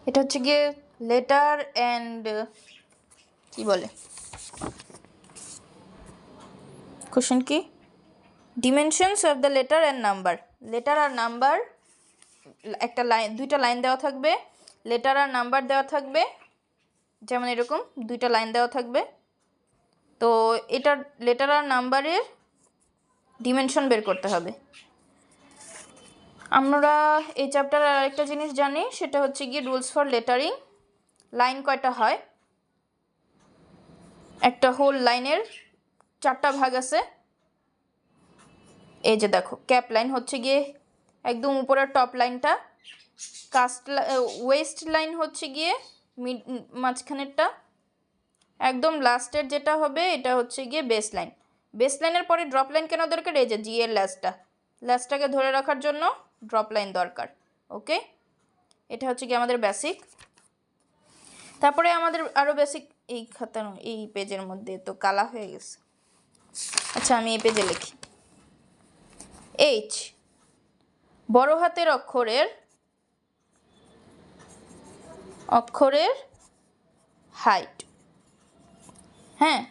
এটা হচ্ছে গিয়ে লেটার অ্যান্ড কি বলে কোশ্চেন কি dimensions of the letter and number. Letter আর নাম্বার একটা লাইন, দুইটা লাইন দেওয়া থাকবে, লেটার আর নাম্বার দেওয়া থাকবে, যেমন এরকম দুইটা লাইন দেওয়া থাকবে। তো এটার লেটার আর নাম্বারের ডিমেনশন বের করতে হবে। আমরা এই চ্যাপ্টারে আরেকটা জিনিস জানি, সেটা হচ্ছে গিয়ে রুলস ফর লেটারিং। লাইন কয়টা হয়? একটা হোল লাইনের 4টা ভাগ আছে। এই যে দেখো, ক্যাপ লাইন হচ্ছে গিয়ে একদম উপরের টপ লাইনটা, ওয়েস্ট লাইন হচ্ছে গিয়ে মাঝখানেরটা, একদম লাস্টের যেটা হবে এটা হচ্ছে গিয়ে বেস লাইন। বেস লাইনের পরে ড্রপ লাইন কেন দরকার? এই যে জি এর ল্যাসটাকে ধরে রাখার জন্য ড্রপ লাইন দরকার। ওকে, এটা হচ্ছে কি আমাদের বেসিক। তারপরে আমাদের আরও বেসিক, এই খাতা এই পেজের মধ্যে তো কালা হয়ে গেছে। আচ্ছা, আমি এই পেজে লিখি। এইচ বড় হাতের অক্ষরের হাইট। হ্যাঁ,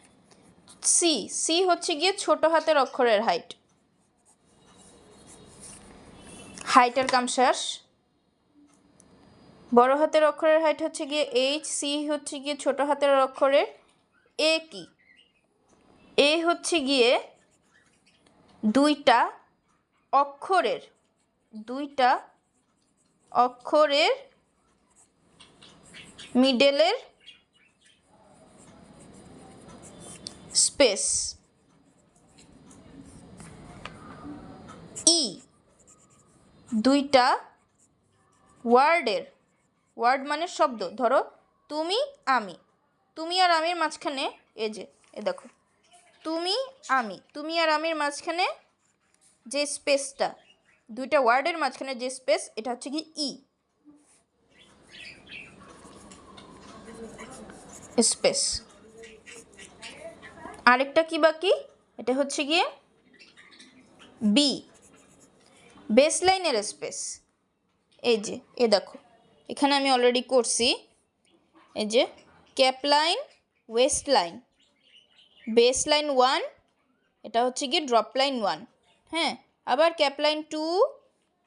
সি সি হচ্ছে গিয়ে ছোট হাতের অক্ষরের হাইটের কাম শেষ। বড় হাতের অক্ষরের হাইট হচ্ছে গিয়ে এইচ, সি হচ্ছে গিয়ে ছোট হাতের অক্ষরের এ। কি এ হচ্ছে গিয়ে দুইটা অক্ষরের মিডলের স্পেস। ই দুইটা ওয়ার্ড মানে শব্দ, ধরো তুমি আমি, তুমি আর আমির মাঝখানে, এই যে এ দেখো তুমি আর আমির মাঝখানে যে স্পেসটা, দুইটা ওয়ার্ডের মাঝখানে যে স্পেস, এটা হচ্ছে কি ই স্পেস। আরেকটা কি বাকি? এটা হচ্ছে গিয়ে বি বেস লাইনের স্পেস। এই যে এ দেখো, এখানে আমি অলরেডি করছি। এই যে cap line, West line, base line 1, এটা হচ্ছে গিয়ে ড্রপ লাইন 1। হ্যাঁ, আবার cap line 2,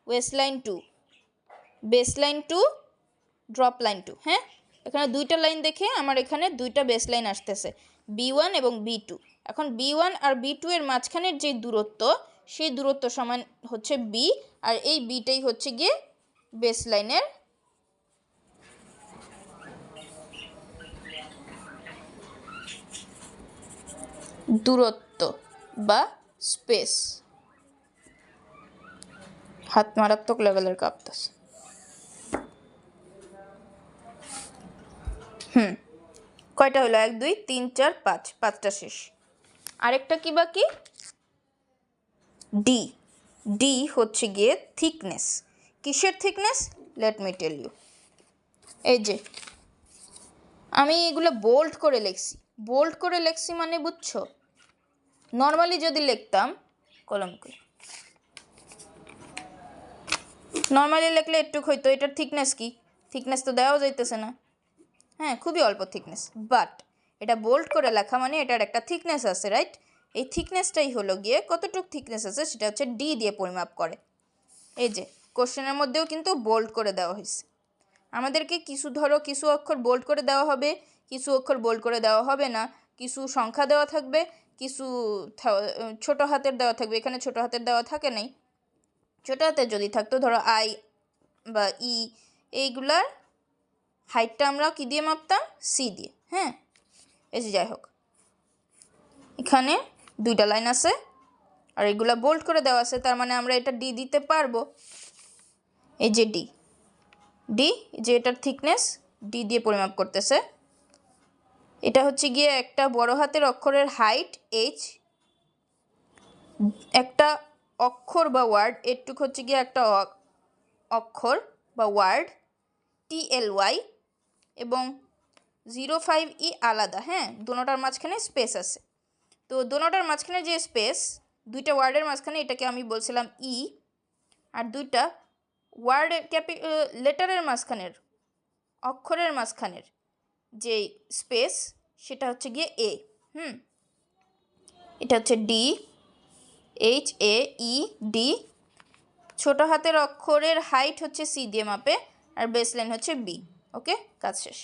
West line 2, base line 2, drop line 2। হ্যাঁ, এখানে দুইটা লাইন দেখে আমার এখানে দুইটা বেস লাইন আসতেছে, B1 এবং B2। এখন B1 আর B2 এর মাঝখানের যে দূরত্ব, সেই দূরত্ব সমান হচ্ছে B, আর এই বিটাই হচ্ছে গিয়ে বেস লাইনের দূরত্ব বা স্পেস। হাত মারাত্মক লেভেলের কাঁপতেছে। কয়টা হলো? 1 2 3 4 5, 5টা শেষ। আরেকটা কি বাকি? ডি ডি হচ্ছে গিয়ে থিকনেস। কিসের thickness? Let me tell you. এই যে আমি এগুলো বোল্ড করে লিখছি মানে বুঝছো? নর্মালি যদি লিখতাম কলম করে, নর্মালি লিখলে একটুক হইতো। এটার থিকনেস কি? থিকনেস তো দেওয়া যাইতেছে না। হ্যাঁ, খুবই অল্প থিকনেস, বাট এটা বোল্ড করে লেখা মানে এটার একটা থিকনেস আছে, রাইট? এই থিকনেসটাই হলো গিয়ে কতটুকু থিকনেস আছে সেটা হচ্ছে ডি দিয়ে পরিমাপ করে। এই যে কোশ্চেনের মধ্যেও কিন্তু বোল্ড করে দেওয়া হয়েছে। আমাদেরকে কিছু অক্ষর বোল্ড করে দেওয়া হবে, কিছু অক্ষর বোল্ড করে দেওয়া হবে না, কিছু সংখ্যা দেওয়া থাকবে, কিছু ছোট হাতের দেওয়া থাকবে। এখানে ছোট হাতের দেওয়া থাকে নাই। ছোট হাতের যদি থাকতো, ধরো আই বা ই, এইগুলার হাইটটা আমরা কি দিয়ে মাপতাম? সি দিয়ে। হ্যাঁ, এই যে যাই হোক, এখানে দুইটা লাইন আছে আর এগুলা বোল্ড করে দেওয়া আছে, তার মানে আমরা এটা ডি দিতে পারবো। এই যে ডি যে এটার থিকনেস ডি দিয়ে পরিমাপ করতেছে। এটা হচ্ছে গিয়ে একটা বড় হাতের অক্ষরের হাইট এইচ, একটা অক্ষর বা ওয়ার্ড, এটুক হচ্ছে গিয়ে একটা অক্ষর বা ওয়ার্ড TLY, এবং 05E আলাদা। হ্যাঁ, দুটোটার মাঝখানে স্পেস আছে। তো দুটোটার মাঝখানে যে স্পেস, দুইটা ওয়ার্ডের মাঝখানে, এটাকে আমি বলছিলাম ই, আর দুইটা ওয়ার্ডের লেটারের মাঝখানের অক্ষরের মাঝখানের যে স্পেস সেটা হচ্ছে গিয়ে এ। এটা হচ্ছে ডি, HAED। ছোট হাতের অক্ষরের হাইট হচ্ছে সি দিয়ে মাপে, আর বেসলাইন হচ্ছে বি। ওকে, কাজ শেষ।